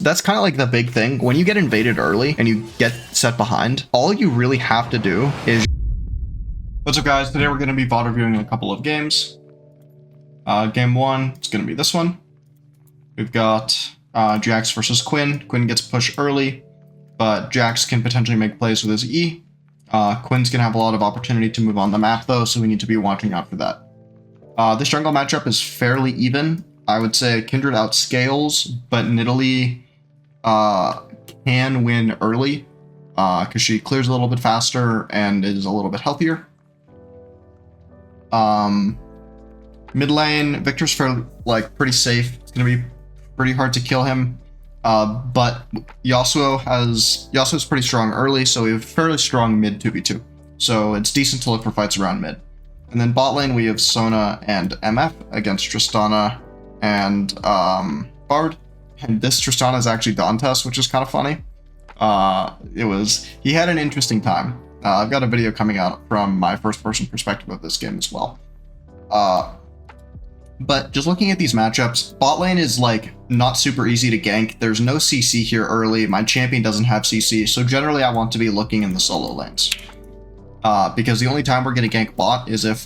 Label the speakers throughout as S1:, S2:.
S1: That's kind of like the big thing. When you get invaded early and you get set behind, all you really have to do is... What's up, guys? Today we're going to be VOD reviewing a couple of games. Game 1, it's going to be this one. We've got Jax versus Quinn. Quinn gets pushed early, but Jax can potentially make plays with his E. Quinn's going to have a lot of opportunity to move on the map, though, so we need to be watching out for that. This jungle matchup is fairly even. I would say Kindred outscales, but Nidalee can win early because she clears a little bit faster and is a little bit healthier. Mid lane, Victor's fairly, pretty safe. It's going to be pretty hard to kill him. But Yasuo's pretty strong early, so we have fairly strong mid 2v2. So it's decent to look for fights around mid. And then bot lane, we have Sona and MF against Tristana and Bard. And this Tristana is actually Dantes, which is kind of funny. He had an interesting time. I've got a video coming out from my first-person perspective of this game as well. But just looking at these matchups, bot lane is not super easy to gank. There's no CC here early. My champion doesn't have CC, so generally I want to be looking in the solo lanes. Because the only time we're going to gank bot is if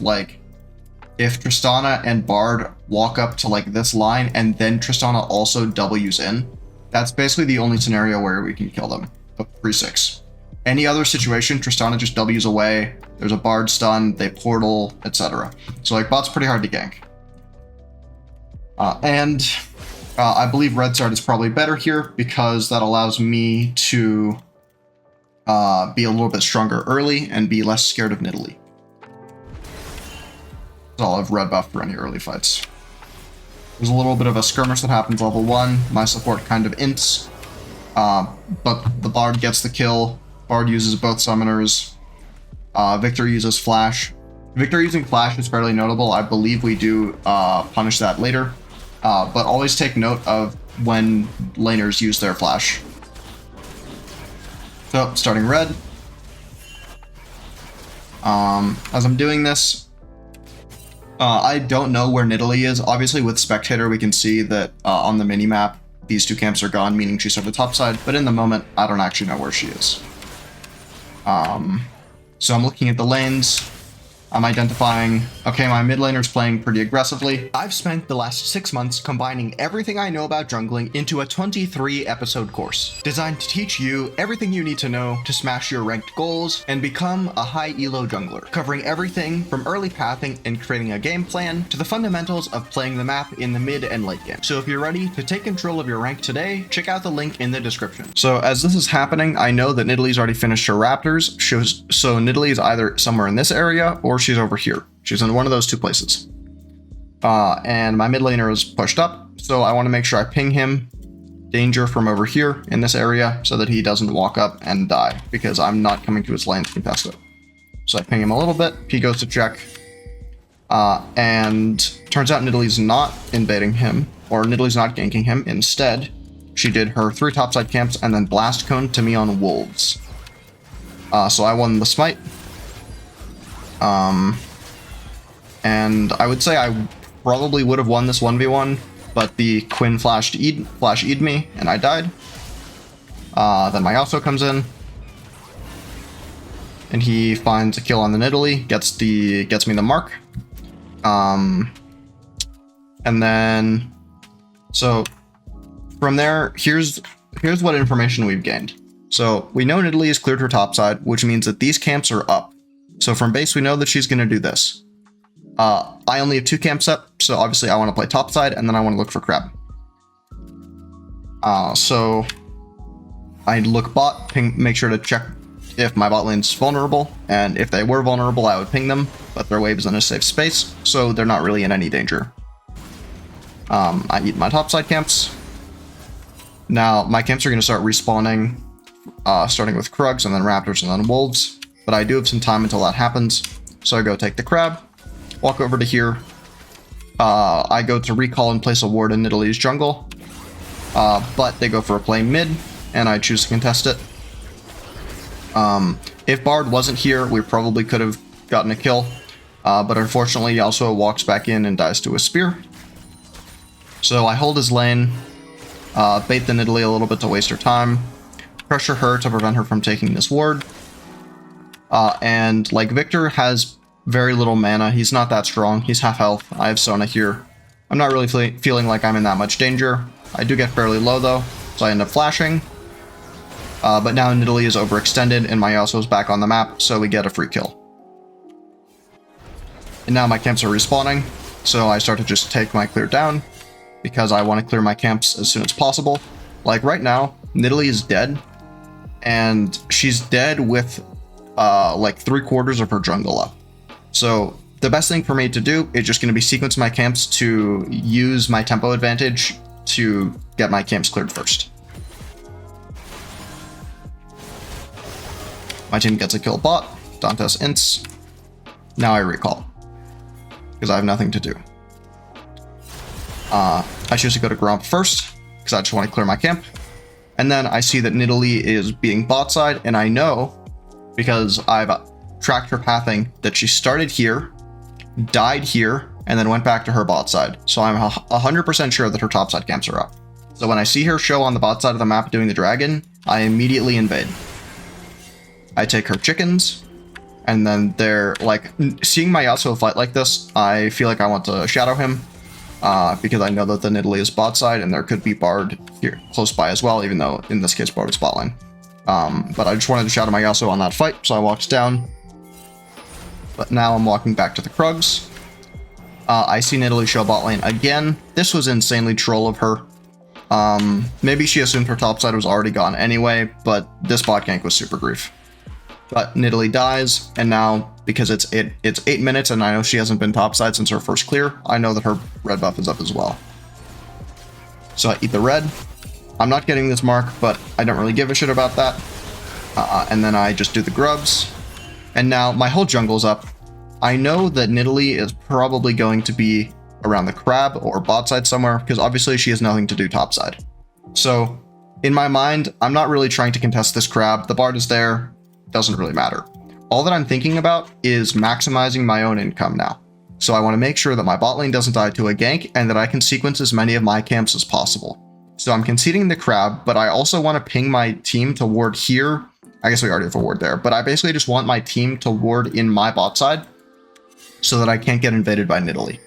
S1: Tristana and Bard walk up to this line and then Tristana also W's in. That's basically the only scenario where we can kill them. 3-6. Any other situation, Tristana just W's away. There's a Bard stun, they portal, etc. So bot's pretty hard to gank. I believe Red Sard is probably better here because that allows me to be a little bit stronger early and be less scared of Nidalee. So I'll have red buff for any early fights. There's a little bit of a skirmish that happens level 1. My support kind of ints, but the Bard gets the kill. Bard uses both summoners. Victor uses flash. Victor using flash is fairly notable. I believe we do punish that later, but always take note of when laners use their flash. So, starting red. As I'm doing this, I don't know where Nidalee is. Obviously, with Spectator, we can see that on the minimap, these two camps are gone, meaning she's on the top side, but in the moment, I don't actually know where she is. So I'm looking at the lanes. I'm identifying, okay, my mid laner's playing pretty aggressively. I've spent the last 6 months combining everything I know about jungling into a 23-episode course, designed to teach you everything you need to know to smash your ranked goals and become a high elo jungler, covering everything from early pathing and creating a game plan to the fundamentals of playing the map in the mid and late game. So if you're ready to take control of your rank today, check out the link in the description. So as this is happening, I know that Nidalee's already finished her Raptors, so Nidalee is either somewhere in this area or she's over here. She's in one of those two places. And my mid laner is pushed up, so I want to make sure I ping him danger from over here in this area so that he doesn't walk up and die, because I'm not coming to his lane to contest it. So I ping him a little bit, he goes to check, and turns out Nidalee's not invading him, or Nidalee's not ganking him. Instead, she did her 3 topside camps and then blast cone to me on wolves. So I won the smite. And I would say I probably would have won this 1v1, but the Quinn flash E'd me, and I died. Then my Yasuo comes in, and he finds a kill on the Nidalee, gets me the mark. And then, so from there, here's what information we've gained. So we know Nidalee has cleared her topside, which means that these camps are up. So from base, we know that she's going to do this. I only have 2 camps up, so obviously I want to play topside, and then I want to look for crab. So I look bot, make sure to check if my bot lane's vulnerable, and if they were vulnerable, I would ping them, but their wave is in a safe space, so they're not really in any danger. I eat my topside camps. Now, my camps are going to start respawning, starting with Krugs, and then Raptors, and then Wolves. But I do have some time until that happens, so I go take the crab, walk over to here. I go to recall and place a ward in Nidalee's jungle, but they go for a play mid, and I choose to contest it. If Bard wasn't here, we probably could have gotten a kill, but unfortunately Yasuo walks back in and dies to a spear. So I hold his lane, bait the Nidalee a little bit to waste her time, pressure her to prevent her from taking this ward. And like Victor has very little mana. He's not that strong. He's half health. I have Sona here. I'm not really feeling like I'm in that much danger. I do get fairly low though, so I end up flashing. But now Nidalee is overextended and my Yasuo's back on the map, so we get a free kill. And now my camps are respawning, so I start to just take my clear down because I want to clear my camps as soon as possible. Like right now, Nidalee is dead, and she's dead with like 3/4 of her jungle up. So the best thing for me to do is just going to be sequence my camps to use my tempo advantage to get my camps cleared first. My team gets a kill bot, Dantes ints. Now I recall, because I have nothing to do. I choose to go to Gromp first, because I just want to clear my camp. And then I see that Nidalee is being bot side, and I know, because I've tracked her pathing, that she started here, died here, and then went back to her bot side. So I'm 100% sure that her top side camps are up. So when I see her show on the bot side of the map doing the dragon, I immediately invade. I take her chickens, and then they're like, seeing my Yasuo fight like this, I feel like I want to shadow him, because I know that the Nidalee is bot side, and there could be Bard here close by as well, even though in this case Bard is bot lane. But I just wanted to shadow my Yasuo on that fight, so I walked down. But now I'm walking back to the Krugs. I see Nidalee show bot lane again. This was insanely troll of her. Maybe she assumed her top side was already gone anyway, but this bot gank was super grief. But Nidalee dies, and now, because it's 8 minutes and I know she hasn't been topside since her first clear, I know that her red buff is up as well. So I eat the red. I'm not getting this mark, but I don't really give a shit about that. And then I just do the grubs. And now my whole jungle's up. I know that Nidalee is probably going to be around the crab or bot side somewhere, because obviously she has nothing to do topside. So in my mind, I'm not really trying to contest this crab. The Bard is there. Doesn't really matter. All that I'm thinking about is maximizing my own income now. So I want to make sure that my bot lane doesn't die to a gank and that I can sequence as many of my camps as possible. So I'm conceding the crab, but I also want to ping my team to ward here. I guess we already have a ward there, but I basically just want my team to ward in my bot side so that I can't get invaded by Nidalee.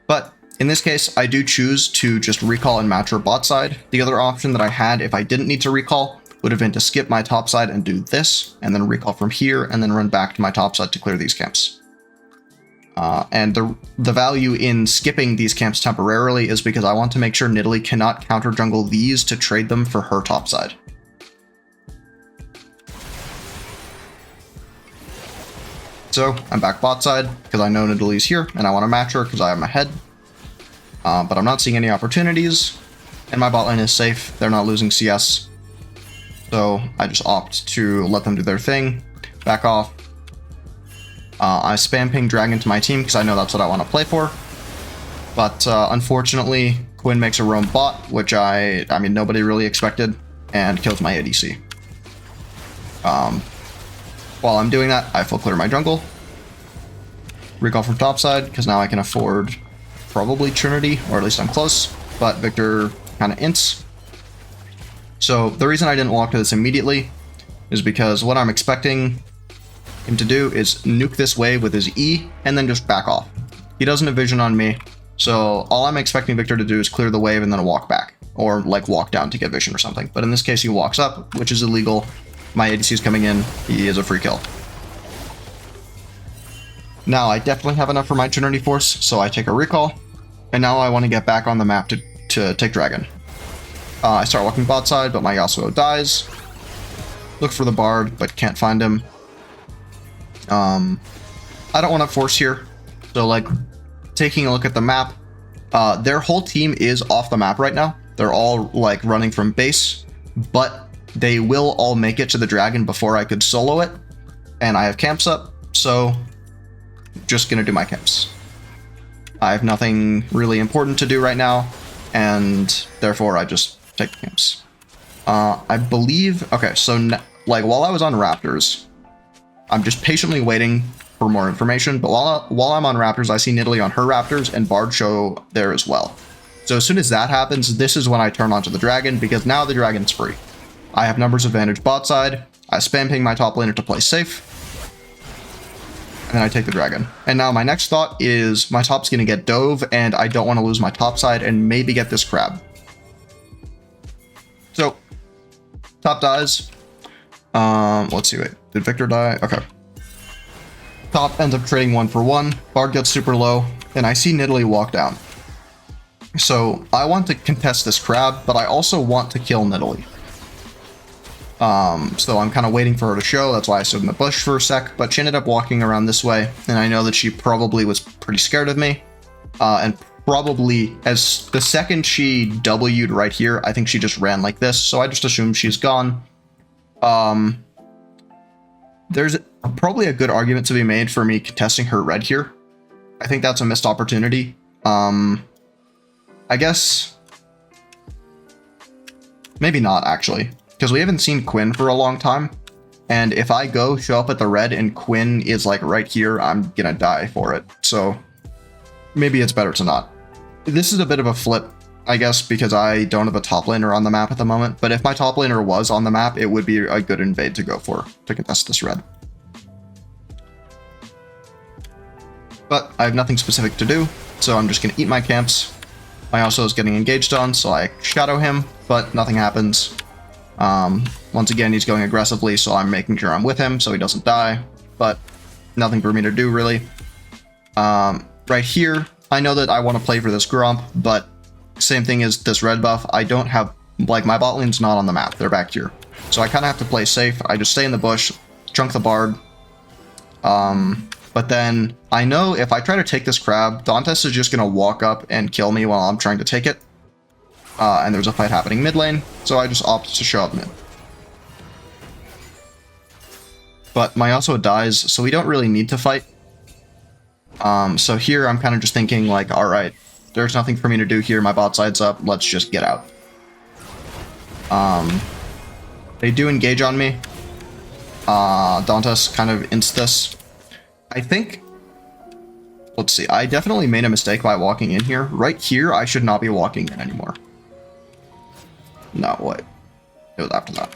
S1: But in this case, I do choose to just recall and match her bot side. The other option that I had if I didn't need to recall would have been to skip my top side and do this, and then recall from here, and then run back to my top side to clear these camps. And the value in skipping these camps temporarily is because I want to make sure Nidalee cannot counter jungle these to trade them for her top side. So I'm back bot side because I know Nidalee's here, and I want to match her because I am ahead. But I'm not seeing any opportunities, and my bot lane is safe. They're not losing CS. So I just opt to let them do their thing, back off. I spam ping dragon to my team because I know that's what I want to play for. But unfortunately, Quinn makes a roam bot, which I mean, nobody really expected, and kills my ADC. While I'm doing that, I full clear my jungle. Recall from topside, because now I can afford probably Trinity, or at least I'm close, but Victor kind of ints. So the reason I didn't walk to this immediately is because what I'm expecting him to do is nuke this wave with his E and then just back off. He doesn't have vision on me, so all I'm expecting Victor to do is clear the wave and then walk back, or like walk down to get vision or something. But in this case, he walks up, which is illegal. My ADC is coming in. He is a free kill. Now I definitely have enough for my Trinity Force, so I take a recall, and now I want to get back on the map to take dragon. I start walking bot side, but my Yasuo dies. Look for the Bard, but can't find him. I don't want to force here. So, like, taking a look at the map, their whole team is off the map right now. They're all, like, running from base, but they will all make it to the dragon before I could solo it. And I have camps up, so just gonna do my camps. I have nothing really important to do right now, and therefore I just take camps. I believe, okay, so like while I was on Raptors, I'm just patiently waiting for more information, but while I'm on Raptors, I see Nidalee on her Raptors and Bard show there as well. So as soon as that happens, this is when I turn onto the dragon, because now the dragon's free. I have numbers advantage bot side. I spam ping my top laner to play safe. And then I take the dragon. And now my next thought is my top's going to get dove, and I don't want to lose my top side and maybe get this crab. So, top dies. Let's see, wait. Did Victor die? Okay. Top ends up trading 1 for 1. Bard gets super low, and I see Nidalee walk down. So, I want to contest this crab, but I also want to kill Nidalee. So I'm kind of waiting for her to show. That's why I stood in the bush for a sec, but she ended up walking around this way, and I know that she probably was pretty scared of me, and probably as the second she W'd right here, I think she just ran like this, so I just assume she's gone. There's probably a good argument to be made for me contesting her red here. I think that's a missed opportunity. I guess maybe not, actually. Because we haven't seen Quinn for a long time, and if I go show up at the red and Quinn is like right here, I'm gonna die for it. So maybe it's better to not. This is a bit of a flip, I guess, because I don't have a top laner on the map at the moment, but if my top laner was on the map, it would be a good invade to go for to contest this red. But I have nothing specific to do, so I'm just gonna eat my camps. My Yasuo is getting engaged on, so I shadow him, but nothing happens. Once again, he's going aggressively, so I'm making sure I'm with him so he doesn't die, but nothing for me to do, really. Right here, I know that I want to play for this Gromp, but same thing as this red buff, I don't have, like, my bot lane's not on the map, they're back here. So I kind of have to play safe. I just stay in the bush, chunk the Bard, but then I know if I try to take this crab, Dantes is just going to walk up and kill me while I'm trying to take it. And there's a fight happening mid lane, so I just opt to show up mid. But my Yasuo dies, so we don't really need to fight. So here I'm kind of just thinking like, alright, there's nothing for me to do here, my bot side's up, let's just get out. They do engage on me. Dantes kind of insta this. I think, let's see, I definitely made a mistake by walking in here. Right here, I should not be walking in anymore. No, what? It was after that.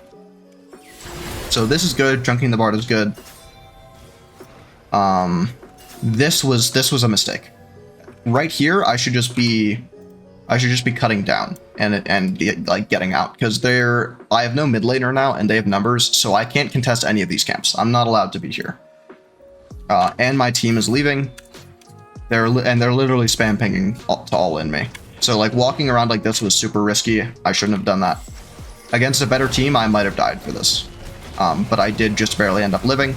S1: So this is good. Chunking the Bard is good. This was a mistake. Right here, I should just be cutting down and like getting out, because I have no mid laner now and they have numbers, so I can't contest any of these camps. I'm not allowed to be here. And my team is leaving. They're literally spam pinging to all in me. So like walking around like this was super risky. I shouldn't have done that. Against a better team, I might have died for this. But I did just barely end up living.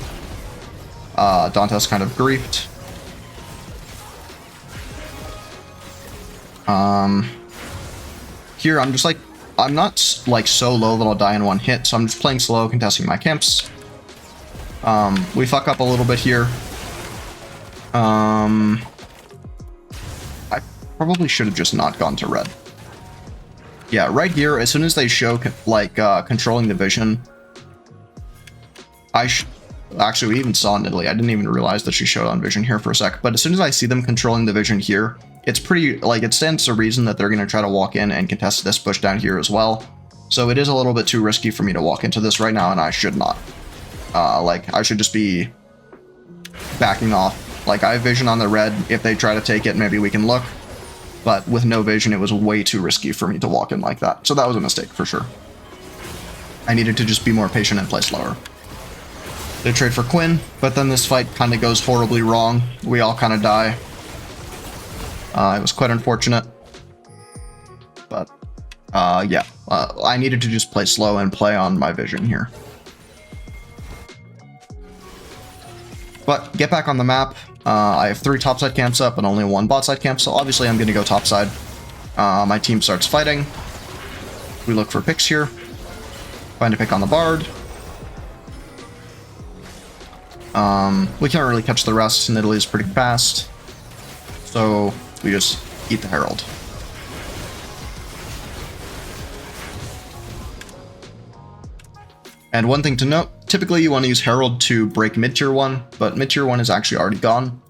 S1: Dantes kind of griefed. Here I'm just like, I'm not like so low that I'll die in one hit, so I'm just playing slow, contesting my camps. We fuck up a little bit here. I probably should have just not gone to red. Yeah, right here, as soon as they show like controlling the vision, actually, we even saw Nidalee. I didn't even realize that she showed on vision here for a sec. But as soon as I see them controlling the vision here, it's pretty, like, it stands to reason that they're going to try to walk in and contest this push down here as well. So it is a little bit too risky for me to walk into this right now, and I should not. Like, I should just be backing off. Like, I have vision on the red. If they try to take it, maybe we can look. But with no vision, it was way too risky for me to walk in like that. So that was a mistake, for sure. I needed to just be more patient and play slower. They trade for Quinn, but then this fight kind of goes horribly wrong. We all kind of die. It was quite unfortunate. But, yeah. I needed to just play slow and play on my vision here. But, get back on the map. I have 3 topside camps up and only 1 botside camp, so obviously I'm going to go topside. My team starts fighting. We look for picks here. Find a pick on the Bard. We can't really catch the rest, and Nidalee is pretty fast. So, we just eat the Herald. And one thing to note, typically you want to use Herald to break mid-tier 1, but mid-tier 1 is actually already gone.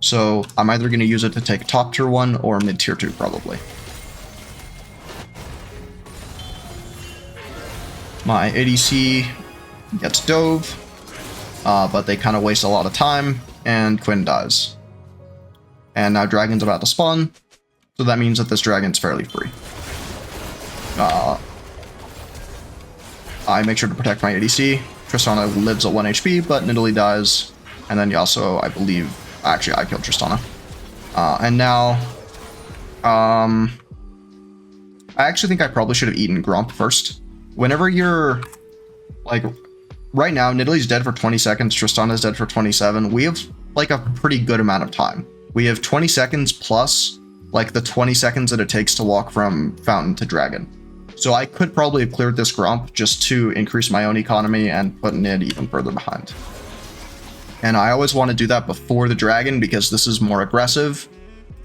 S1: So I'm either going to use it to take top tier 1 or mid-tier 2 probably. My ADC gets dove, but they kind of waste a lot of time, and Quinn dies. And now Dragon's about to spawn, so that means that this Dragon's fairly free. I make sure to protect my ADC. Tristana lives at 1 HP, but Nidalee dies. And then Yasuo, I believe... Actually, I killed Tristana. And now... I actually think I probably should have eaten Gromp first. Whenever you're... Like, right now, Nidalee's dead for 20 seconds, Tristana's dead for 27. We have, like, a pretty good amount of time. We have 20 seconds plus, like, the 20 seconds that it takes to walk from Fountain to Dragon. So I could probably have cleared this Gromp just to increase my own economy and put Nid even further behind. And I always want to do that before the Dragon because this is more aggressive.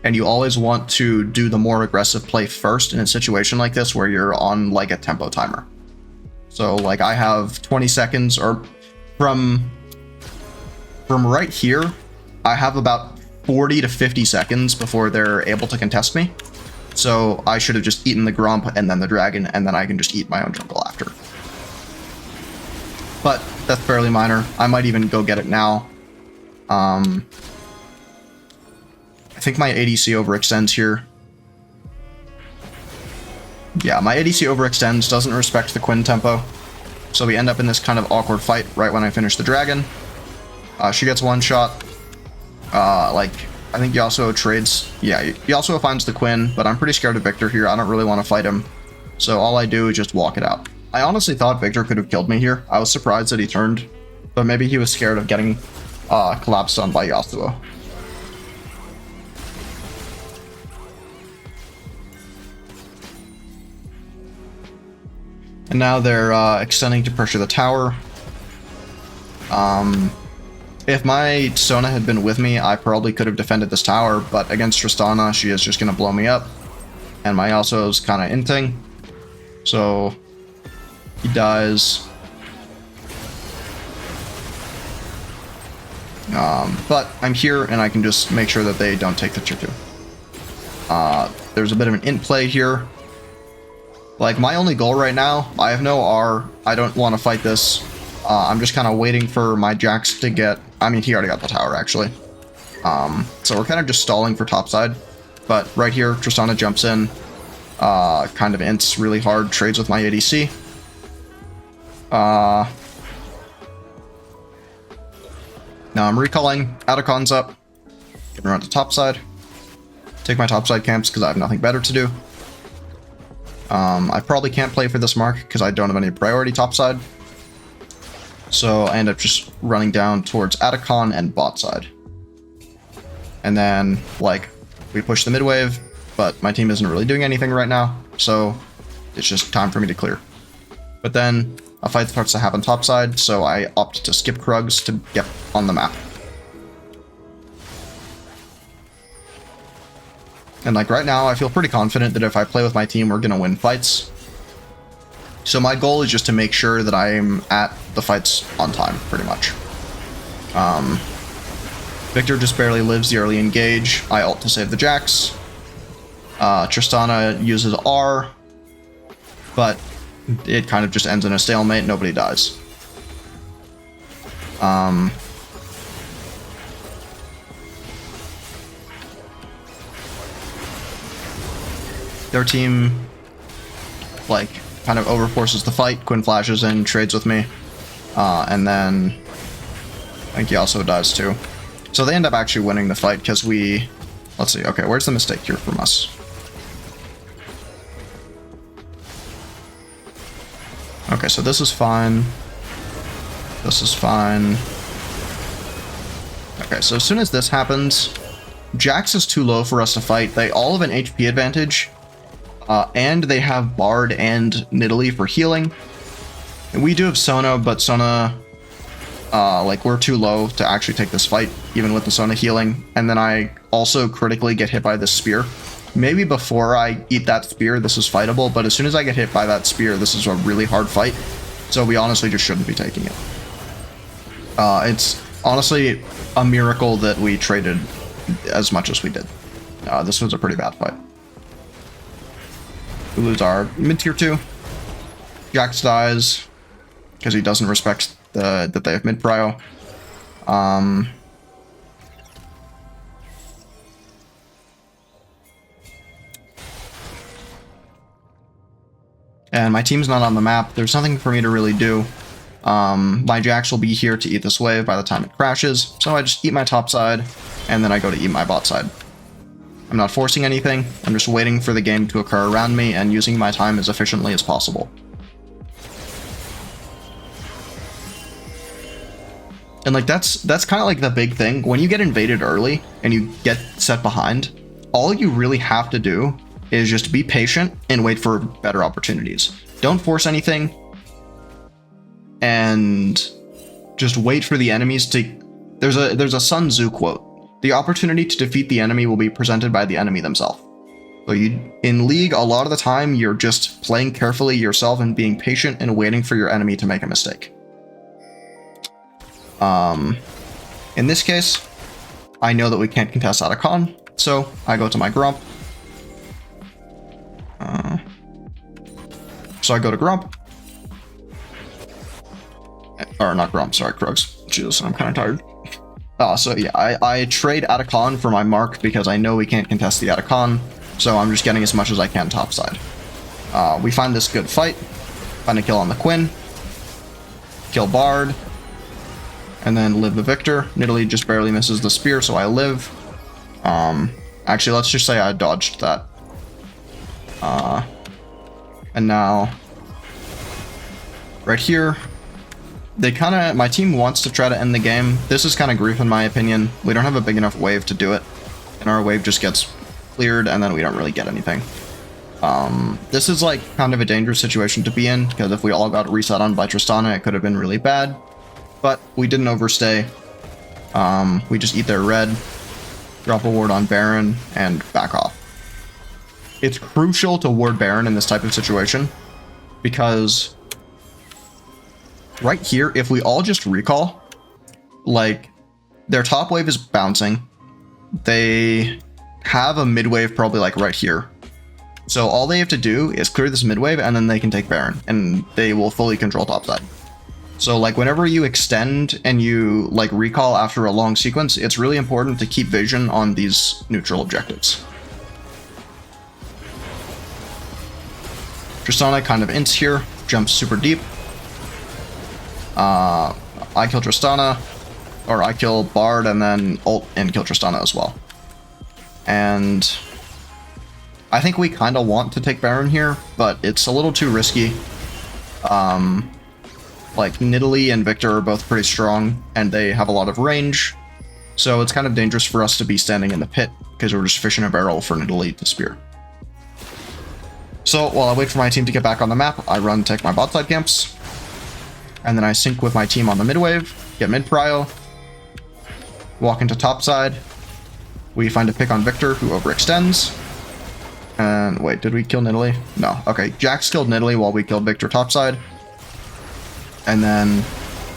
S1: And you always want to do the more aggressive play first in a situation like this where you're on like a tempo timer. So like I have 20 seconds or from right here, I have about 40 to 50 seconds before they're able to contest me. So I should have just eaten the Gromp and then the Dragon, and then I can just eat my own jungle after. But that's fairly minor. I might even go get it now. I think my ADC overextends here. Yeah, my ADC overextends, doesn't respect the Quinn tempo. So we end up in this kind of awkward fight right when I finish the Dragon. She gets one shot. I think Yasuo trades. Yeah, Yasuo finds the Quinn, but I'm pretty scared of Victor here. I don't really want to fight him. So all I do is just walk it out. I honestly thought Victor could have killed me here. I was surprised that he turned, but maybe he was scared of getting collapsed on by Yasuo. And now they're extending to pressure the tower. If my Sona had been with me, I probably could have defended this tower, but against Tristana, she is just going to blow me up. And my Yasuo's kind of inting. So he dies. But I'm here, and I can just make sure that they don't take the tier 2. There's a bit of an int play here. Like, my only goal right now, I have no R. I don't want to fight this. I'm just kind of waiting for my Jax to get... I mean, he already got the tower, actually. So we're kind of just stalling for topside. But right here, Tristana jumps in. Kind of ints really hard, trades with my ADC. Now I'm recalling. Atacon's up. Gonna run to topside. Take my topside camps because I have nothing better to do. I probably can't play for this mark because I don't have any priority topside. So I end up just running down towards Atacon and bot side. And then, like, we push the mid wave, but my team isn't really doing anything right now, so it's just time for me to clear. But then a fight starts to happen topside, so I opt to skip Krugs to get on the map. And like right now, I feel pretty confident that if I play with my team, we're gonna win fights. So my goal is just to make sure that I'm at the fights on time, pretty much. Victor just barely lives the early engage. I ult to save the Jax. Tristana uses R, but it kind of just ends in a stalemate. Nobody dies. Their team, like, kind of overforces the fight. Quinn flashes in, trades with me, and then I think he also dies too. So they end up actually winning the fight because we... Let's see. Okay, where's the mistake here from us? Okay, so this is fine. This is fine. Okay, so as soon as this happens, Jax is too low for us to fight. They all have an HP advantage. And they have Bard and Nidalee for healing. And we do have Sona, but Sona, like, we're too low to actually take this fight, even with the Sona healing. And then I also critically get hit by this spear. Maybe before I eat that spear, this is fightable, but as soon as I get hit by that spear, this is a really hard fight. So we honestly just shouldn't be taking it. It's honestly a miracle that we traded as much as we did. This was a pretty bad fight. We lose our mid tier 2. Jax dies. because he doesn't respect that they have mid prio. And my team's not on the map. There's nothing for me to really do. My Jax will be here to eat this wave by the time it crashes, so I just eat my top side, and then I go to eat my bot side. I'm not forcing anything, I'm just waiting for the game to occur around me and using my time as efficiently as possible. And like that's kind of like the big thing. When you get invaded early and you get set behind, all you really have to do is just be patient and wait for better opportunities. Don't force anything, and just wait for the enemies to... There's a Sun Tzu quote. The opportunity to defeat the enemy will be presented by the enemy themselves. So in League, a lot of the time, you're just playing carefully yourself and being patient and waiting for your enemy to make a mistake. In this case, I know that we can't contest Atacon, so I go to my Grump. So I go to Grump. Or not Grump, sorry, Krugs. Jesus, I'm kind of tired. So yeah, I trade Atacon for my Mark because I know we can't contest the Atacon, so I'm just getting as much as I can topside. We find this good fight, find a kill on the Quinn, kill Bard, and then live the victor. Nidalee just barely misses the spear, so I live. Actually, let's just say I dodged that. And now, right here, my team wants to try to end the game. This is kind of grief in my opinion. We don't have a big enough wave to do it, and our wave just gets cleared, and then we don't really get anything. This is like kind of a dangerous situation to be in, because if we all got reset on by Tristana, it could have been really bad. But we didn't overstay. We just eat their red, drop a ward on Baron, and back off. It's crucial to ward Baron in this type of situation, because right here, if we all just recall, like, their top wave is bouncing. They have a mid wave probably like right here. So all they have to do is clear this mid wave, and then they can take Baron, and they will fully control topside. So like whenever you extend and you like recall after a long sequence, it's really important to keep vision on these neutral objectives. Tristana kind of ints here, jumps super deep. I kill Tristana, or I kill Bard and then ult and kill Tristana as well. And I think we kind of want to take Baron here, but it's a little too risky. Like Nidalee and Victor are both pretty strong, and they have a lot of range, so it's kind of dangerous for us to be standing in the pit, because we're just fishing a barrel for Nidalee to spear. So while I wait for my team to get back on the map, I run take my bot side camps, and then I sync with my team on the mid wave, get mid prio, walk into top side. We find a pick on Victor, who overextends. And wait, did we kill Nidalee? No. Okay, Jax killed Nidalee while we killed Victor topside. And then,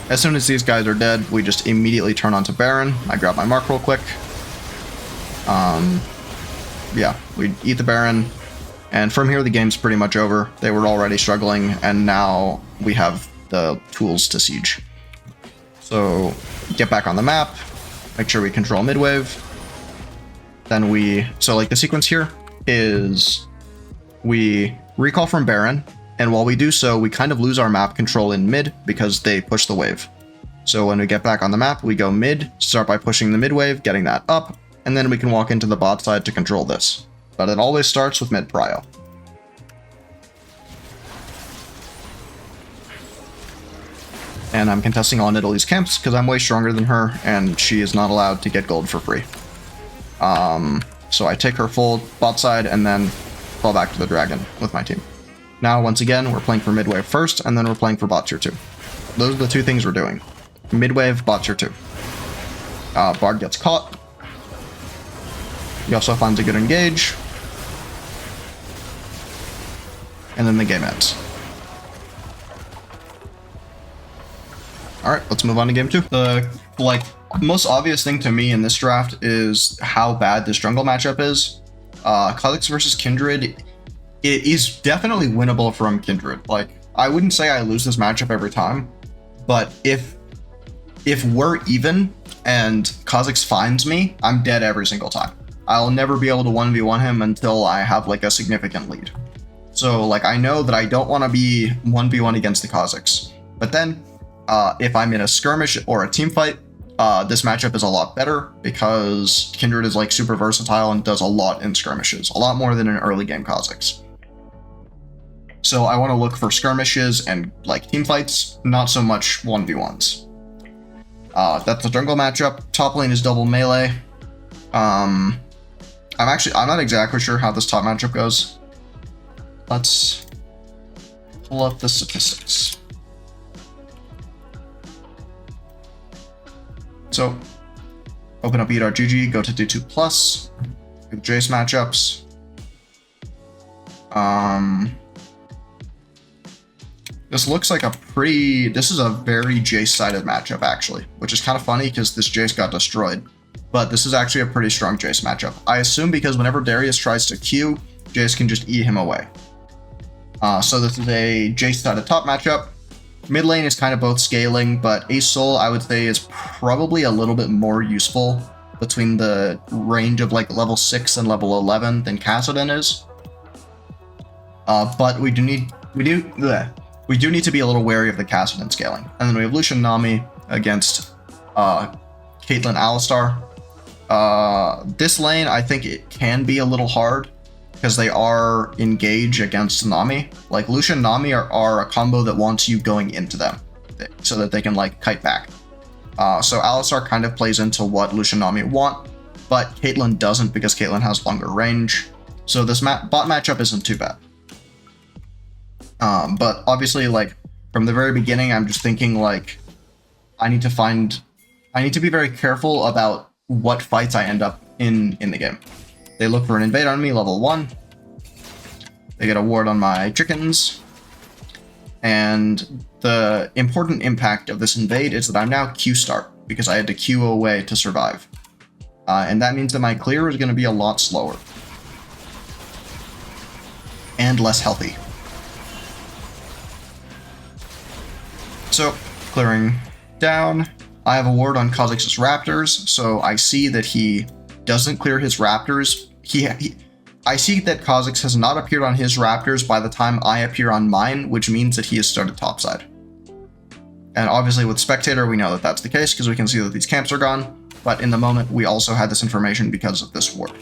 S1: as soon as these guys are dead, we just immediately turn onto Baron. I grab my Mark real quick. Yeah, we eat the Baron. And from here, the game's pretty much over. They were already struggling, and now we have the tools to siege. So, get back on the map, make sure we control mid-wave. Then so like the sequence here is we recall from Baron, and while we do so, we kind of lose our map control in mid because they push the wave. So when we get back on the map, we go mid, start by pushing the mid wave, getting that up, and then we can walk into the bot side to control this. But it always starts with mid prio. And I'm contesting all Nidalee's camps because I'm way stronger than her, and she is not allowed to get gold for free. So I take her full bot side and then fall back to the dragon with my team. Now, once again, we're playing for mid wave first, and then we're playing for bot tier 2. Those are the two things we're doing. Mid wave, bot tier 2. Bard gets caught. He also finds a good engage. And then the game ends. Alright, let's move on to game 2. The most obvious thing to me in this draft is how bad this jungle matchup is. Kha'Zix versus Kindred, it is definitely winnable from Kindred. Like, I wouldn't say I lose this matchup every time, But if we're even and Kha'Zix finds me, I'm dead every single time. I'll never be able to 1v1 him until I have like a significant lead. So like I know that I don't want to be 1v1 against the Kha'Zix. But then if I'm in a skirmish or a team fight, this matchup is a lot better because Kindred is like super versatile and does a lot in skirmishes, a lot more than an early game Kha'Zix. So I want to look for skirmishes and like team fights, not so much 1v1s. That's the jungle matchup. Top lane is double melee. I'm not exactly sure how this top matchup goes. Let's pull up the statistics. So open up e.gg, go to D2+, the Jace matchups. This looks like this is a very Jace-sided matchup actually, which is kind of funny because this Jace got destroyed. But this is actually a pretty strong Jace matchup. I assume because whenever Darius tries to Q, Jace can just eat him away. So this is a Jace-sided top matchup. Mid lane is kind of both scaling, but Ace Soul I would say is probably a little bit more useful between the range of like level 6 and level 11 than Kassadin is. But we do need to be a little wary of the Kassadin scaling. And then we have Lucian Nami against Caitlyn Alistar. This lane, I think it can be a little hard because they are engage against Nami. Like Lucian Nami are a combo that wants you going into them so that they can like kite back. So Alistar kind of plays into what Lucian Nami want, but Caitlyn doesn't because Caitlyn has longer range. So this bot matchup isn't too bad. But obviously, like from the very beginning, I'm just thinking like I need to be very careful about what fights I end up in the game. They look for an invade on me, level 1. They get a ward on my chickens. And the important impact of this invade is that I'm now Q start because I had to Q away to survive. And that means that my clear is going to be a lot slower. And less healthy. So, clearing down. I have a ward on Kha'Zix's Raptors, so I see that he doesn't clear his Raptors. I see that Kha'Zix has not appeared on his Raptors by the time I appear on mine, which means that he has started topside. And obviously with Spectator, we know that that's the case because we can see that these camps are gone, but in the moment, we also had this information because of this ward.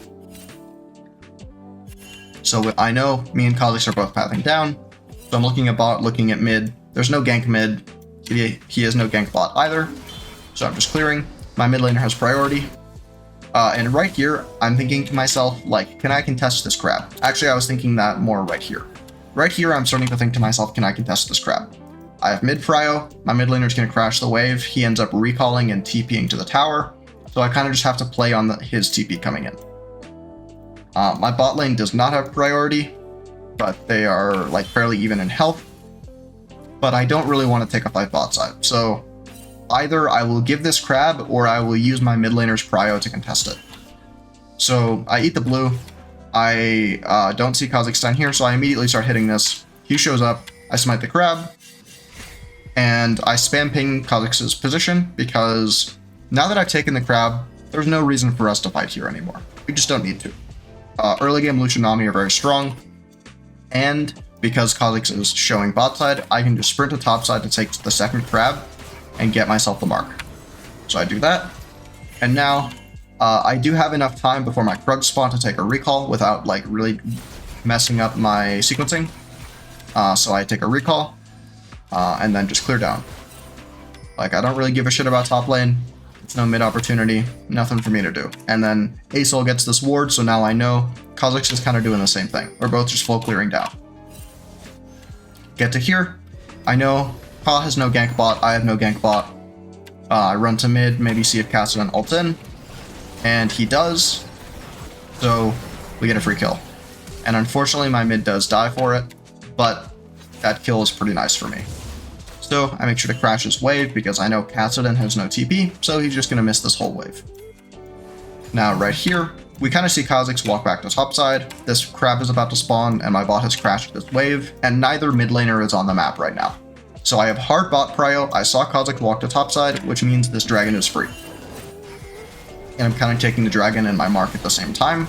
S1: So I know me and Kha'Zix are both pathing down, so I'm looking at bot, looking at mid. There's no gank mid. He has no gank bot either, so I'm just clearing. My mid laner has priority. And right here, I'm thinking to myself, like, can I contest this crab? Actually, I was thinking that more right here. Right here, I'm starting to think to myself, can I contest this crab? I have mid prio, my mid laner is going to crash the wave, he ends up recalling and TPing to the tower, so I kind of just have to play on his TP coming in. My bot lane does not have priority, but they are like fairly even in health, but I don't really want to take a fight bot side, so either I will give this crab or I will use my mid laner's prio to contest it. So I eat the blue. I don't see Kha'Zix down here, so I immediately start hitting this. He shows up, I smite the crab, and I spam ping Kha'Zix's position because now that I've taken the crab, there's no reason for us to fight here anymore. We just don't need to. Early game Lucian Nami are very strong, and because Kha'Zix is showing bot side, I can just sprint to top side to take the second crab and get myself the mark. So I do that, and now I do have enough time before my Krug spawn to take a recall without like really messing up my sequencing. So I take a recall, and then just clear down. Like I don't really give a shit about top lane. It's no mid opportunity, nothing for me to do. And then Asol gets this ward, so now I know Kha'Zix is kind of doing the same thing. We're both just full clearing down. Get to here, I know Ka has no gank bot, I have no gank bot. I run to mid, maybe see if Kassadin ults in, and he does, so we get a free kill. And unfortunately my mid does die for it, but that kill is pretty nice for me. So I make sure to crash his wave because I know Kassadin has no TP, so he's just going to miss this whole wave. Now right here, we kind of see Kha'Zix walk back to topside, this crab is about to spawn, and my bot has crashed this wave, and neither mid laner is on the map right now. So I have hard bot prio. I saw Kha'Zix walk to topside, which means this dragon is free. And I'm kind of taking the dragon and my mark at the same time.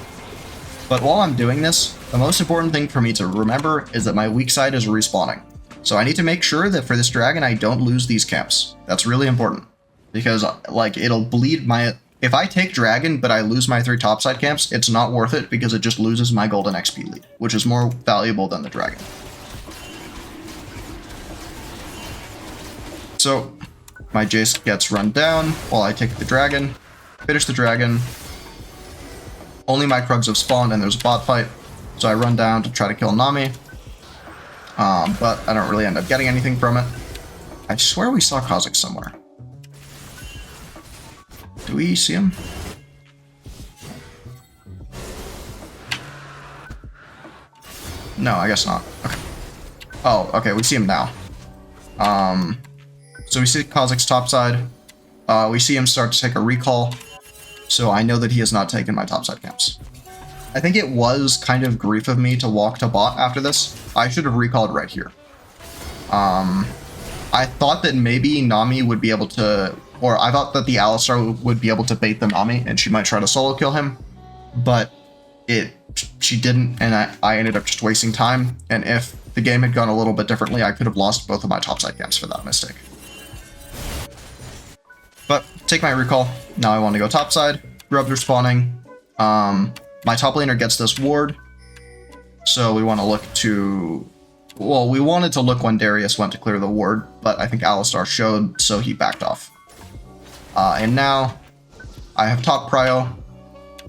S1: But while I'm doing this, the most important thing for me to remember is that my weak side is respawning. So I need to make sure that for this dragon, I don't lose these camps. That's really important. Because, like, it'll bleed my... If I take dragon, but I lose my 3 topside camps, it's not worth it because it just loses my golden XP lead, which is more valuable than the dragon. So, my Jace gets run down while I take the dragon, finish the dragon. Only my Krugs have spawned and there's a bot fight, so I run down to try to kill Nami. But I don't really end up getting anything from it. I swear we saw Kha'Zix somewhere. Do we see him? No, I guess not. Okay. Oh, okay, we see him now. So we see Kha'Zix topside. We see him start to take a recall. So I know that he has not taken my topside camps. I think it was kind of grief of me to walk to bot after this. I should have recalled right here. I thought that maybe Nami would be able to... Or I thought that the Alistar would be able to bait the Nami and she might try to solo kill him. But she didn't, and I ended up just wasting time. And if the game had gone a little bit differently, I could have lost both of my topside camps for that mistake. But take my recall. Now I want to go topside. Grubs are spawning. My top laner gets this ward. So we want to look to... Well, we wanted to look when Darius went to clear the ward, but I think Alistar showed, so he backed off. And now I have top prio.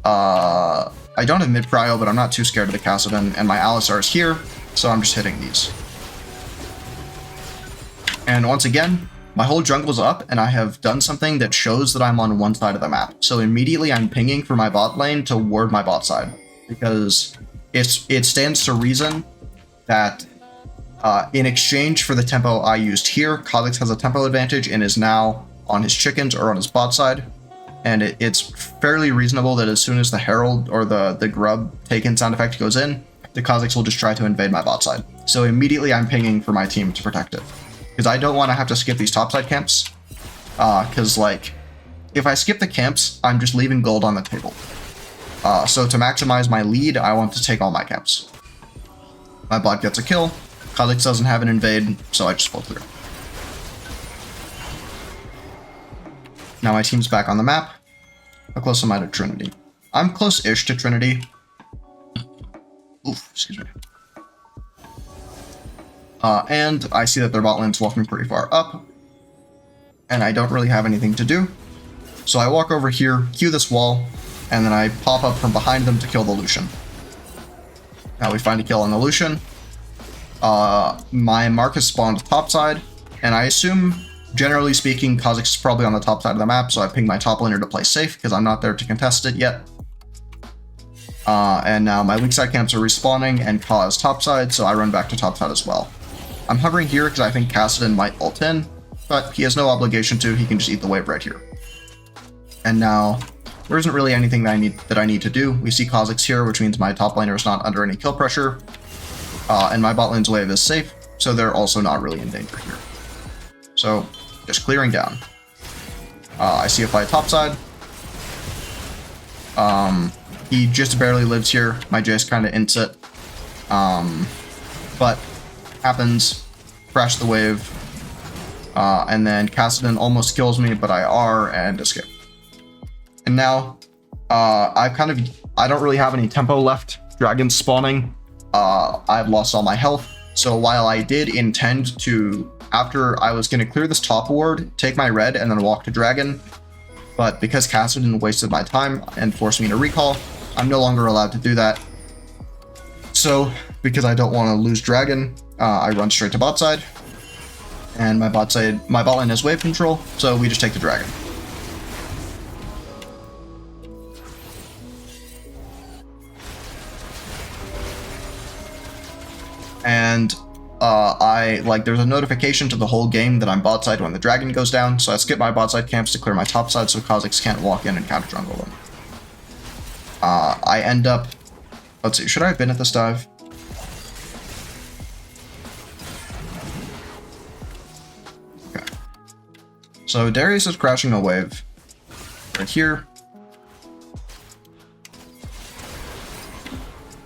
S1: I don't have mid prio, but I'm not too scared of the Kassadin, and my Alistar is here, so I'm just hitting these. And once again, my whole jungle's up, and I have done something that shows that I'm on one side of the map. So immediately I'm pinging for my bot lane to ward my bot side, because it stands to reason that in exchange for the tempo I used here, Kha'Zix has a tempo advantage and is now on his chickens or on his bot side. And it's fairly reasonable that as soon as the Herald or the Grub taken sound effect goes in, the Kha'Zix will just try to invade my bot side. So immediately I'm pinging for my team to protect it. Because I don't want to have to skip these topside camps. Because, like, if I skip the camps, I'm just leaving gold on the table. So to maximize my lead, I want to take all my camps. My bot gets a kill. Kha'Zix doesn't have an invade, so I just pull through. Now my team's back on the map. How close am I to Trinity? I'm close-ish to Trinity. Oof, excuse me. And I see that their bot lane's walking pretty far up. And I don't really have anything to do. So I walk over here, cue this wall, and then I pop up from behind them to kill the Lucian. Now we find a kill on the Lucian. My mark has spawned topside, and I assume, generally speaking, Kha'Zix is probably on the top side of the map, so I ping my top laner to play safe, because I'm not there to contest it yet. And now my weak side camps are respawning, and Ka is topside, so I run back to topside as well. I'm hovering here because I think Kassadin might ult in, but he has no obligation to, he can just eat the wave right here. And now, there isn't really anything that I need to do. We see Kha'Zix here, which means my top laner is not under any kill pressure, and my bot lane's wave is safe, so they're also not really in danger here. So, just clearing down. I see a fight topside. He just barely lives here. My Jace kind of ints it. But happens. Crash the wave. And then Kassadin almost kills me, but I R and escape. And now, I don't really have any tempo left. Dragon's spawning. I've lost all my health. So while I did intend to, after I was going to clear this top ward, take my red and then walk to dragon, but because Kassadin wasted my time and forced me to recall, I'm no longer allowed to do that. So, because I don't want to lose dragon, I run straight to bot side, and my bot lane has wave control, so we just take the dragon. And there's a notification to the whole game that I'm bot side when the dragon goes down, so I skip my bot side camps to clear my top side so Kha'Zix can't walk in and counter jungle them. I end up, let's see, should I have been at this dive? So Darius is crashing a wave right here.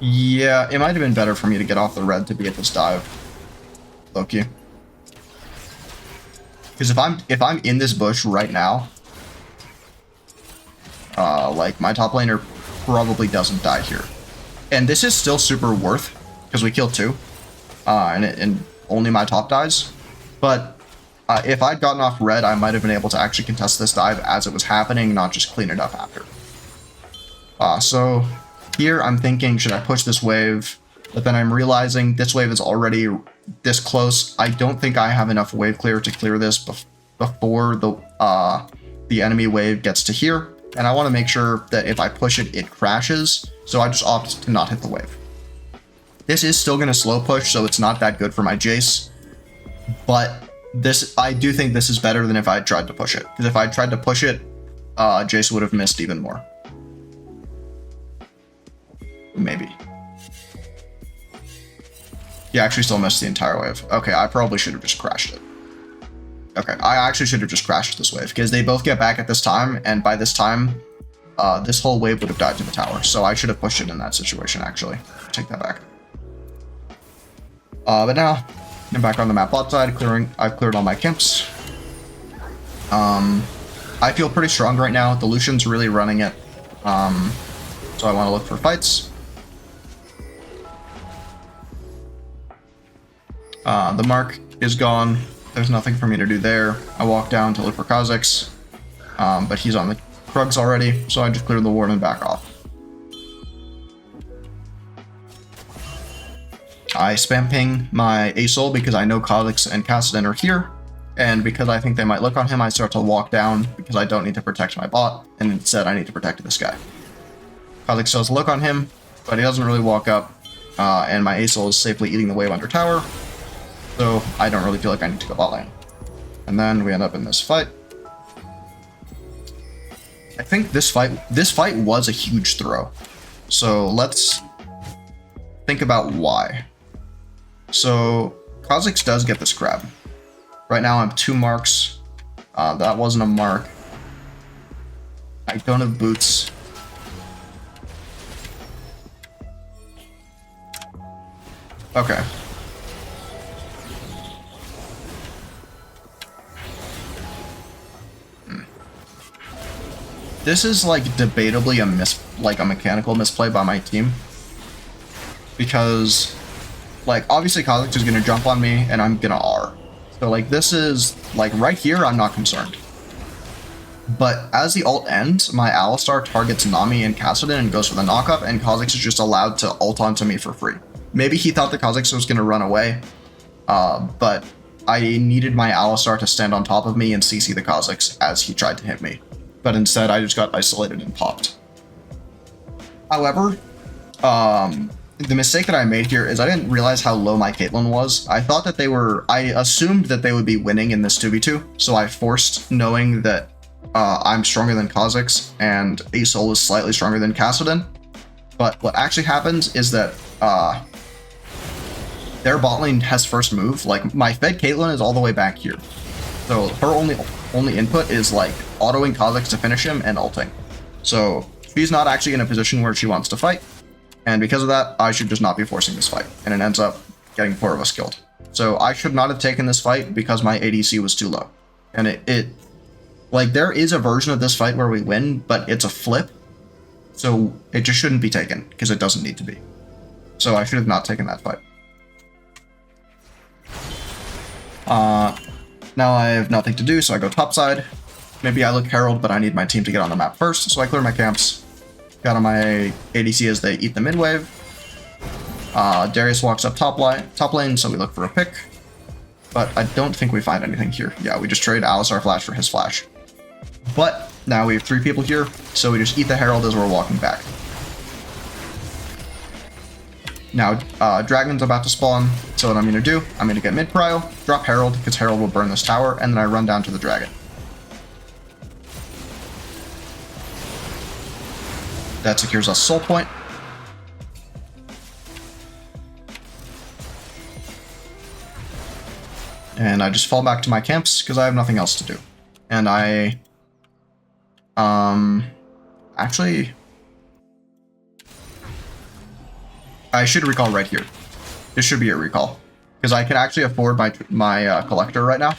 S1: Yeah, it might have been better for me to get off the red to be at this dive. Loki. Because if I'm in this bush right now, like my top laner probably doesn't die here. And this is still super worth because we killed 2. And only my top dies. But if I'd gotten off red, I might have been able to actually contest this dive as it was happening, not just clean it up after. So here I'm thinking, should I push this wave? But then I'm realizing this wave is already this close. I don't think I have enough wave clear to clear this before the enemy wave gets to here. And I want to make sure that if I push it, it crashes. So I just opt to not hit the wave. This is still going to slow push, so it's not that good for my Jace. But I do think this is better than if I tried to push it. Because if I tried to push it, Jace would have missed even more. Maybe. He actually still missed the entire wave. Okay, I probably should have just crashed it. Okay, I actually should have just crashed this wave, because they both get back at this time, and by this time, this whole wave would have died to the tower. So I should have pushed it in that situation, actually. Take that back. But now, I'm back on the map bot side, I've cleared all my camps. I feel pretty strong right now. The Lucian's really running it. So I want to look for fights. The mark is gone. There's nothing for me to do there. I walk down to look for Kha'Zix, but he's on the Krugs already, so I just clear the ward and back off. I spam ping my Asol because I know Kha'Zix and Kassadin are here, and because I think they might look on him, I start to walk down because I don't need to protect my bot, and instead I need to protect this guy. Kha'Zix does look on him, but he doesn't really walk up, and my Asol is safely eating the wave under tower. So I don't really feel like I need to go bot lane. And then we end up in this fight. I think this fight was a huge throw. So let's think about why. So Kha'Zix does get this crab. Right now I'm 2 marks. That wasn't a mark. I don't have boots. Okay. This is like debatably a mechanical misplay by my team, because like obviously Kha'Zix is gonna jump on me and I'm gonna R. So like this is like right here I'm not concerned. But as the ult ends, my Alistar targets Nami and Kassadin and goes for the knockup, and Kha'Zix is just allowed to ult onto me for free. Maybe he thought the Kha'Zix was gonna run away, but I needed my Alistar to stand on top of me and CC the Kha'Zix as he tried to hit me. But instead, I just got isolated and popped. However, the mistake that I made here is I didn't realize how low my Caitlyn was. I assumed that they would be winning in this 2v2, so I forced knowing that I'm stronger than Kha'Zix and Asol is slightly stronger than Kassadin. But what actually happens is that their bot lane has first move. Like, my fed Caitlyn is all the way back here. So her only input is like autoing Kha'Zix to finish him and ulting. So she's not actually in a position where she wants to fight, and because of that, I should just not be forcing this fight, and it ends up getting 4 of us killed. So I should not have taken this fight because my ADC was too low. And it like there is a version of this fight where we win, but it's a flip, so it just shouldn't be taken because it doesn't need to be. So I should have not taken that fight. Now I have nothing to do, so I go topside. Maybe I look Herald, but I need my team to get on the map first, so I clear my camps. Got on my ADC as they eat the mid wave. Darius walks up top lane, so we look for a pick. But I don't think we find anything here. Yeah, we just trade Alistar flash for his flash. But now we have 3 people here, so we just eat the Herald as we're walking back. Now, Dragon's about to spawn, so what I'm going to do, I'm going to get mid-prio, drop Herald, because Herald will burn this tower, and then I run down to the Dragon. That secures us soul point. And I just fall back to my camps, because I have nothing else to do. and actually, I should recall right here. This should be a recall, because I can actually afford my collector right now.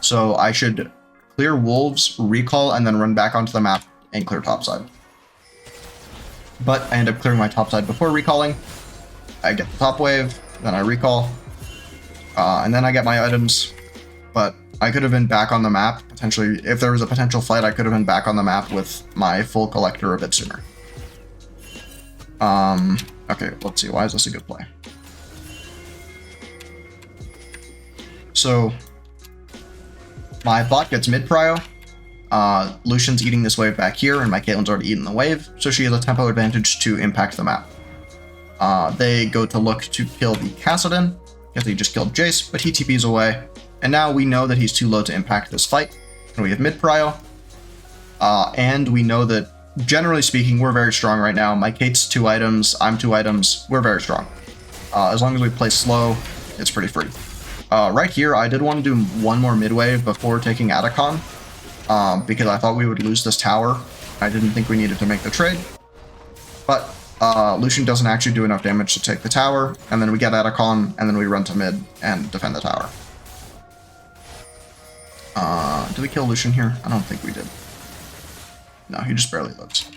S1: So I should clear wolves, recall, and then run back onto the map and clear topside. But I end up clearing my topside before recalling. I get the top wave, then I recall, and then I get my items. But I could have been back on the map, potentially. If there was a potential fight, I could have been back on the map with my full collector a bit sooner. Okay, let's see. Why is this a good play? So, my bot gets mid prio. Lucian's eating this wave back here, and my Caitlyn's already eaten the wave, so she has a tempo advantage to impact the map. They go to look to kill the Kassadin, because he just killed Jace, but he TPs away. And now we know that he's too low to impact this fight, and we have mid prio. And we know that, generally speaking, we're very strong right now. My Kate's 2 items, I'm 2 items, we're very strong. As long as we play slow, it's pretty free. Right here, I did want to do one more mid wave before taking Atacon, because I thought we would lose this tower. I didn't think we needed to make the trade. But Lucian doesn't actually do enough damage to take the tower, and then we get Atacon, and then we run to mid and defend the tower. Did we kill Lucian here? I don't think we did. No, he just barely lives.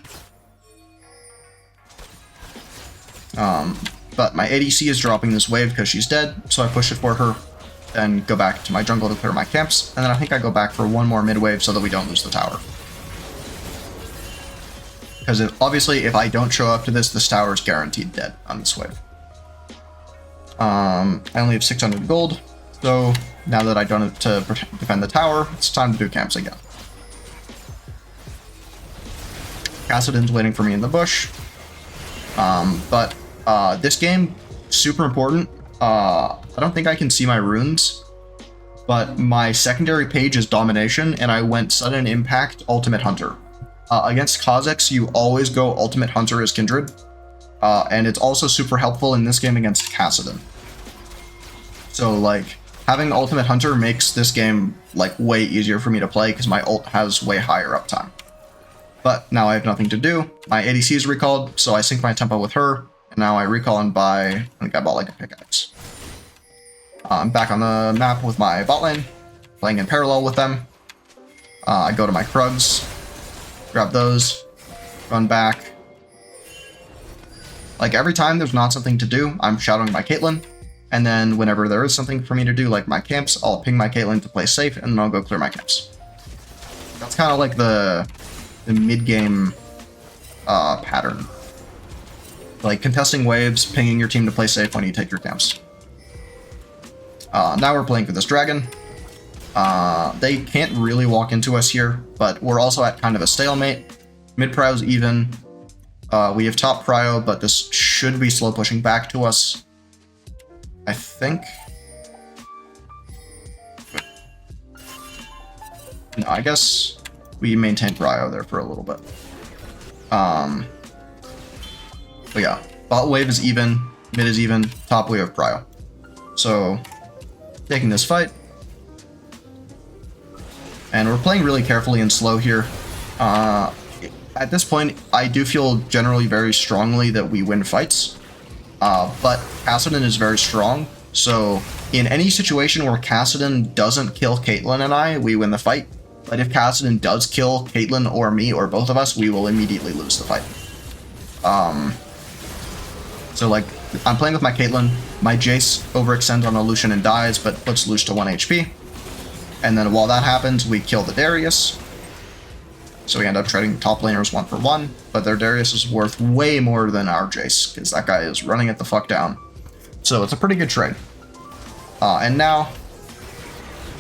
S1: But my ADC is dropping this wave because she's dead, so I push it for her, then go back to my jungle to clear my camps, and then I think I go back for one more mid wave so that we don't lose the tower. Because obviously, if I don't show up to this tower is guaranteed dead on this wave. I only have 600 gold, so now that I've done it to defend the tower, it's time to do camps again. Kassadin's waiting for me in the bush. But this game, super important. I don't think I can see my runes, but my secondary page is Domination, and I went Sudden Impact, Ultimate Hunter. Against Kha'Zix, you always go Ultimate Hunter as Kindred, and it's also super helpful in this game against Kassadin. So, like, having Ultimate Hunter makes this game, like, way easier for me to play, because my ult has way higher uptime. But now I have nothing to do. My ADC is recalled, so I sync my tempo with her, and now I recall and buy, I think I bought like a pickaxe. I'm back on the map with my bot lane, playing in parallel with them. I go to my Krugs, grab those, run back. Like every time there's not something to do, I'm shadowing my Caitlyn, and then whenever there is something for me to do, like my camps, I'll ping my Caitlyn to play safe, and then I'll go clear my camps. That's kind of like the mid-game pattern. Like contesting waves, pinging your team to play safe when you take your camps. Now we're playing for this dragon. They can't really walk into us here, but we're also at kind of a stalemate. Mid prio's even. We have top prio, but this should be slow pushing back to us, I think. No, I guess we maintain prio there for a little bit. But yeah, bot wave is even, mid is even, top we have prio. So, taking this fight. And we're playing really carefully and slow here. At this point, I do feel generally very strongly that we win fights. But Kassadin is very strong. So, in any situation where Kassadin doesn't kill Caitlyn and I, we win the fight. But if Kassadin does kill Caitlyn or me or both of us, we will immediately lose the fight. So like, I'm playing with my Caitlyn, my Jace overextends on a Lucian and dies, but puts Lucian to 1 HP. And then while that happens, we kill the Darius. So we end up trading top laners 1 for 1, but their Darius is worth way more than our Jace, because that guy is running it the fuck down. So it's a pretty good trade. And now,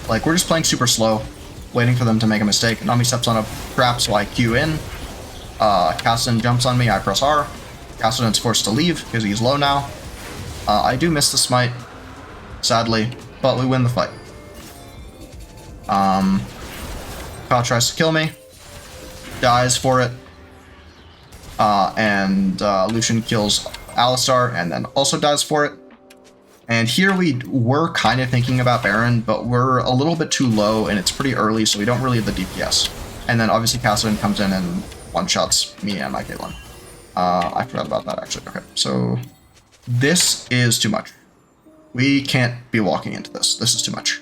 S1: like, we're just playing super slow, waiting for them to make a mistake. Nami steps on a trap, so I Q in. Kassadin jumps on me, I press R. Kassadin's forced to leave because he's low now. I do miss the smite, sadly, but we win the fight. Ka tries to kill me, dies for it, and Lucian kills Alistar and then also dies for it. And here we were kind of thinking about Baron, but we're a little bit too low and it's pretty early, so we don't really have the DPS. And then obviously Kassadin comes in and one-shots me and my Caitlyn. I forgot about that actually. Okay, so this is too much. We can't be walking into this. This is too much.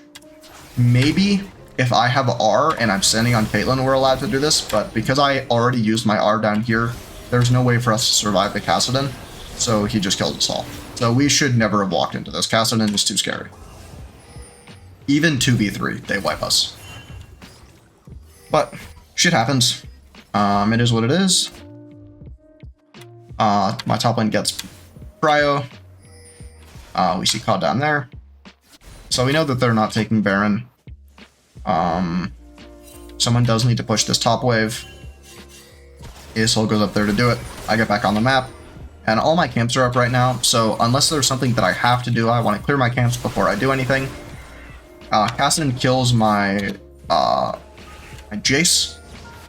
S1: Maybe if I have R and I'm standing on Caitlyn, we're allowed to do this, but because I already used my R down here, there's no way for us to survive the Kassadin, so he just killed us all. So we should never have walked into this. Kassadin is too scary. Even 2v3, they wipe us. But shit happens. It is what it is. My top lane gets Cryo. We see Cod down there. So we know that they're not taking Baron. Someone does need to push this top wave. Aesol goes up there to do it. I get back on the map. And all my camps are up right now, so unless there's something that I have to do, I want to clear my camps before I do anything. Kassadin kills my Jace.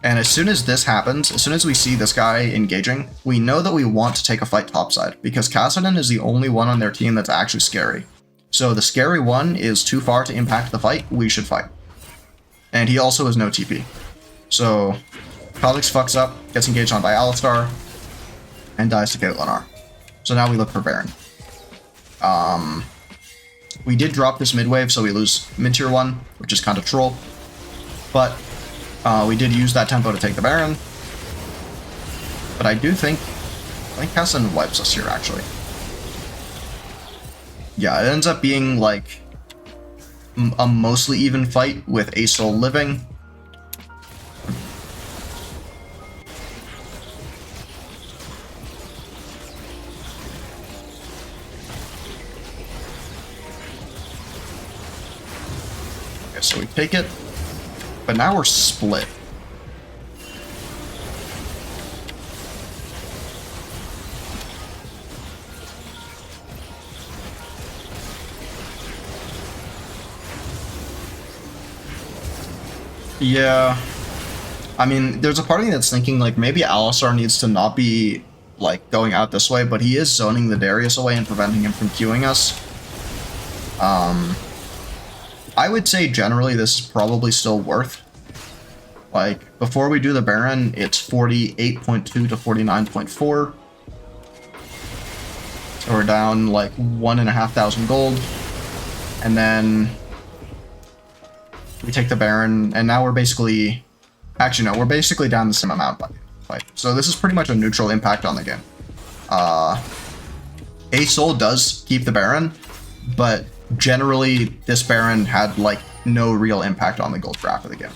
S1: And as soon as this happens, as soon as we see this guy engaging, we know that we want to take a fight topside, because Kassadin is the only one on their team that's actually scary. So the scary one is too far to impact the fight, we should fight. And he also has no TP. So Kha'Zix fucks up, gets engaged on by Alistar, and dies to Caitlyn R. So now we look for Baron. We did drop this mid wave, so we lose mid tier 1, which is kind of troll. But we did use that tempo to take the Baron. But I think Kassadin wipes us here, actually. Yeah, it ends up being like a mostly even fight with Aesol living. Okay, so we take it, but now we're split. Yeah, I mean, there's a part of me that's thinking, like, maybe Alistar needs to not be, like, going out this way, but he is zoning the Darius away and preventing him from queuing us. I would say generally this is probably still worth. Like, before we do the Baron, it's 48.2 to 49.4. So we're down, like, 1,500 gold. And then we take the Baron, and now we're basically... Actually, no, we're basically down the same amount by fight. So this is pretty much a neutral impact on the game. Aesol does keep the Baron, but generally this Baron had, like, no real impact on the gold graph of the game.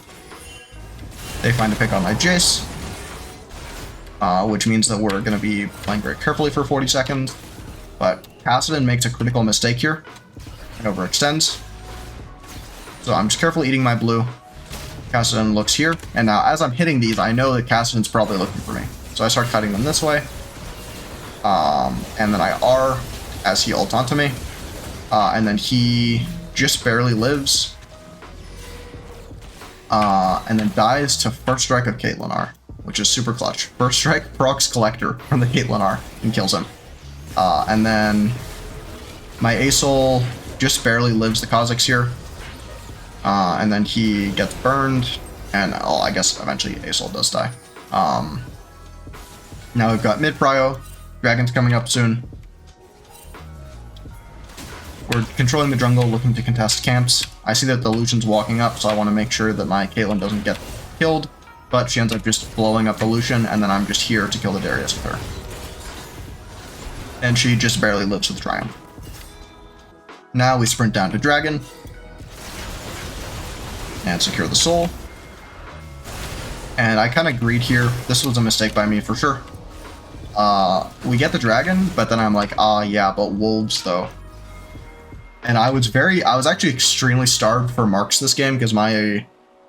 S1: They find a pick on my Jace, which means that we're going to be playing very carefully for 40 seconds. But Kassadin makes a critical mistake here and overextends. So I'm just carefully eating my blue. Kassadin looks here, and now as I'm hitting these, I know that Kassadin's probably looking for me. So I start cutting them this way. And then I R as he ults onto me. And then he just barely lives. And then dies to first strike of Caitlyn R, which is super clutch. First strike procs Collector from the Caitlyn R and kills him. And then my Aesol just barely lives the Kha'Zix here. And then he gets burned, and I guess eventually Aesol does die. Now we've got mid prio, Dragon's coming up soon. We're controlling the jungle, looking to contest camps. I see that the Lucian's walking up, so I want to make sure that my Caitlyn doesn't get killed, but she ends up just blowing up the Lucian, and then I'm just here to kill the Darius with her. And she just barely lives with Triumph. Now we sprint down to Dragon, and secure the soul. And I kind of greed here. This was a mistake by me for sure. We get the dragon, but then I'm like, yeah, but wolves though. And I was actually extremely starved for marks this game because my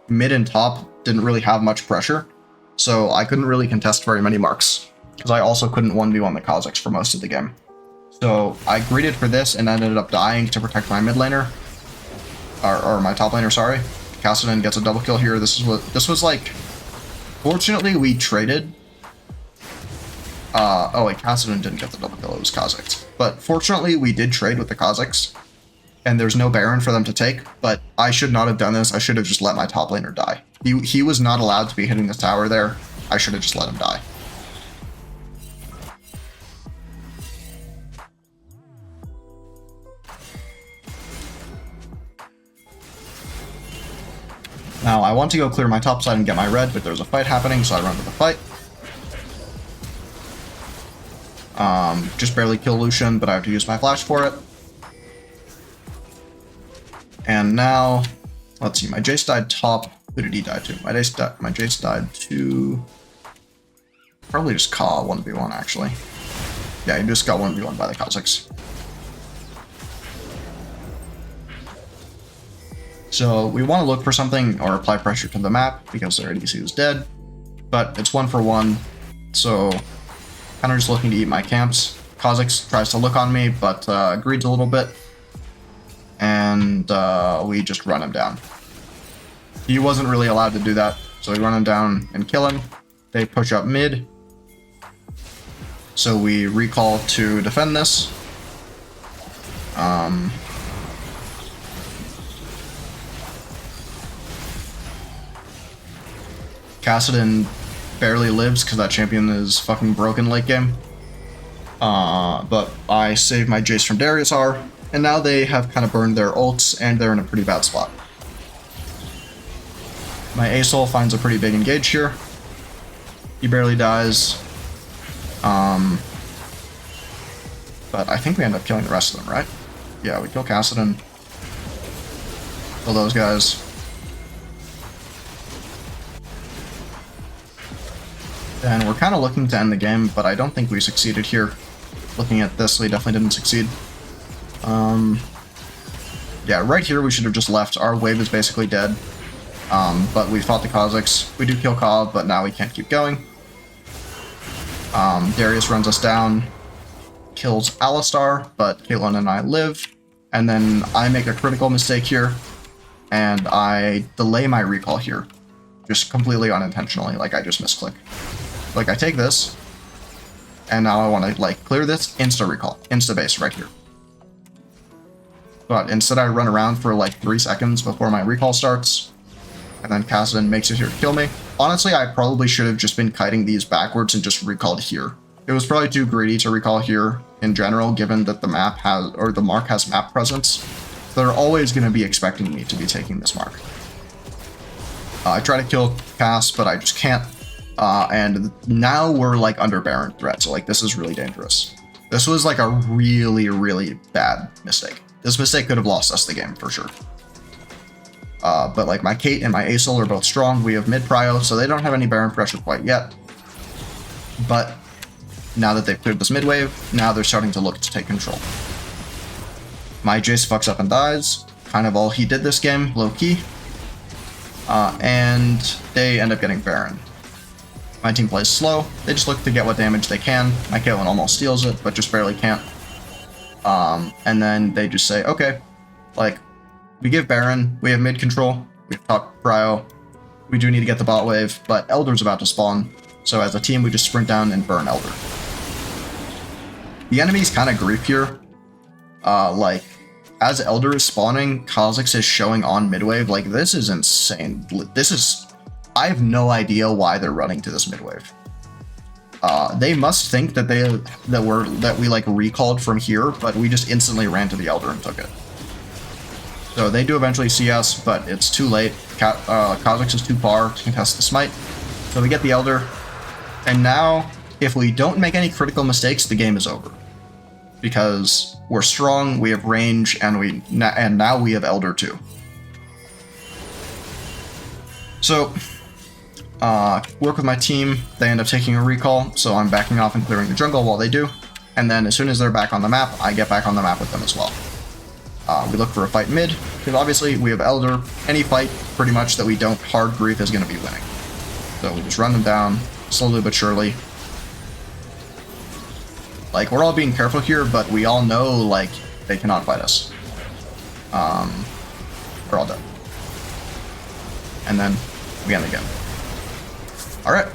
S1: mid and top didn't really have much pressure. So I couldn't really contest very many marks because I also couldn't 1v1 the Kha'Zix for most of the game. So I greeded for this and ended up dying to protect my mid laner. Or my top laner, sorry. Kassadin gets a double kill here. This was like, fortunately we traded. Oh wait, Kassadin didn't get the double kill, it was Kazakhs. But fortunately, we did trade with the Kazakhs, and there's no Baron for them to take, but I should not have done this. I should have just let my top laner die. He was not allowed to be hitting the tower there. I should have just let him die. Now, I want to go clear my top side and get my red, but there's a fight happening, so I run to the fight. Just barely kill Lucian, but I have to use my flash for it. And now, let's see, my Jace died top. Who did he die to? My Jace died to... Probably just Ka 1v1, actually. Yeah, he just got 1v1 by the Kazakhs. So we want to look for something or apply pressure to the map because their ADC was dead, but it's 1-for-1, so kind of just looking to eat my camps. Kazakhs tries to look on me, but greeds a little bit, and we just run him down. He wasn't really allowed to do that, so we run him down and kill him. They push up mid, so we recall to defend this. Kassadin barely lives because that champion is fucking broken late game. But I saved my Jace from Darius R, and now they have kind of burned their ults, and they're in a pretty bad spot. My Asol finds a pretty big engage here. He barely dies. But I think we end up killing the rest of them, right? Yeah, we kill Kassadin. Kill those guys. And we're kind of looking to end the game, but I don't think we succeeded here. Looking at this, we definitely didn't succeed. Yeah, right here we should have just left. Our wave is basically dead. But we fought the Kazakhs. We do kill Ka, but now we can't keep going. Darius runs us down, kills Alistar, but Caitlyn and I live. And then I make a critical mistake here, and I delay my recall here. Just completely unintentionally, like I just misclick. Like I take this, and now I want to like clear this, insta recall, insta base right here. But instead I run around for like 3 seconds before my recall starts, and then Kassadin makes it here to kill me. Honestly, I probably should have just been kiting these backwards and just recalled here. It was probably too greedy to recall here in general, given that the map has, or the mark has map presence. They're always going to be expecting me to be taking this mark. I try to kill Cass, but I just can't. And now we're like under Baron threat, so like this is really dangerous. This was like a really, really bad mistake. This mistake could have lost us the game for sure. But like my Kate and my Asol are both strong. We have mid prio, so they don't have any Baron pressure quite yet. But now that they've cleared this mid wave, now they're starting to look to take control. My Jace fucks up and dies. Kind of all he did this game, low key. And they end up getting Baron. My team plays slow. They just look to get what damage they can. My Caitlyn almost steals it, but just barely can't. And then they just say, okay, like, we give Baron, we have mid control, we have top prio, we do need to get the bot wave, but Elder's about to spawn, so as a team we just sprint down and burn Elder. The enemy's kind of grief here. Like, as Elder is spawning, Kha'Zix is showing on mid-wave. Like, this is insane. This is... I have no idea why they're running to this mid-wave. They must think that we like recalled from here, but we just instantly ran to the Elder and took it. So they do eventually see us, but it's too late. Kha'Zix is too far to contest the smite. So we get the Elder, and now, if we don't make any critical mistakes, the game is over. Because we're strong, we have range, and now we have Elder too. So, work with my team, they end up taking a recall, so I'm backing off and clearing the jungle while they do. And then as soon as they're back on the map, I get back on the map with them as well. We look for a fight mid, because obviously we have Elder. Any fight, pretty much, that we don't hard grief is going to be winning. So we just run them down, slowly but surely. Like, we're all being careful here, but we all know, like, they cannot fight us. We're all done. And then we end the game. Alright.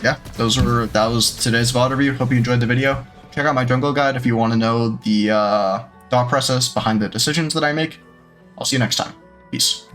S1: yeah, that was today's VOD review. Hope you enjoyed the video. Check out my jungle guide if you want to know the thought process behind the decisions that I make. I'll see you next time. Peace.